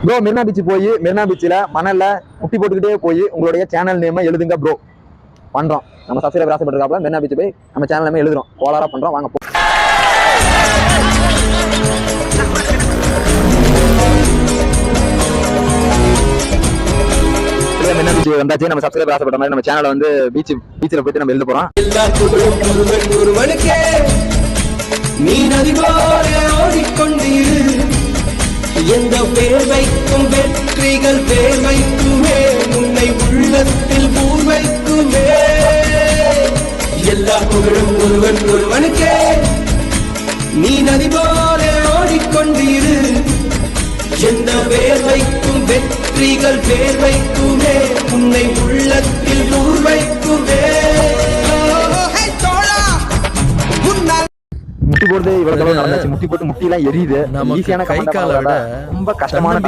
Bro Marina beach போய் மெரினா பீச்சில் மணல்ல முட்டி போட்டுக்கிட்டே போய் உங்களுடைய சேனல் நேமை எழுதுங்க ப்ரோ. பண்றோம். நம்ம சப்ஸ்கிரைபர் ஆசைப்பட்டிருக்காப்ல மெரினா பீச் போய் நம்ம சேனல் நேமே எழுதுறோம். கோலாரா பண்றோம். வாங்க மெரினா பீச் வந்தாச்சு. நம்ம சப்ஸ்கிரைபர் ஆசைப்பட்ட மாதிரி நம்ம சேனலை வந்து பீச்சில் போயிட்டு நம்ம எழுத போறோம். நீ நதி போல ஓடிக்கொண்டீரு, எந்த வேர்வைக்கும் வெற்றிகள் வேர்வைக்குமே, உன்னை உள்ளத்தில் பூர்வைக்குமே. எல்லா புகழும் ஒருவன் ஒருவனுக்கே. நீ நதி போல ஓடிக்கொண்டீரு, எந்த வேர்வைக்கும் வெற்றிகள் வேர்வைக்குமே, உன்னை உள்ளத்தில் பூர்வைக்குமே. முட்டி போடுறது இவ்வளவு நடந்துச்சு. முட்டி போட்டு முட்டி எல்லாம் எரியுது. ஈஸியான கை கால விட ரொம்ப கஷ்டமான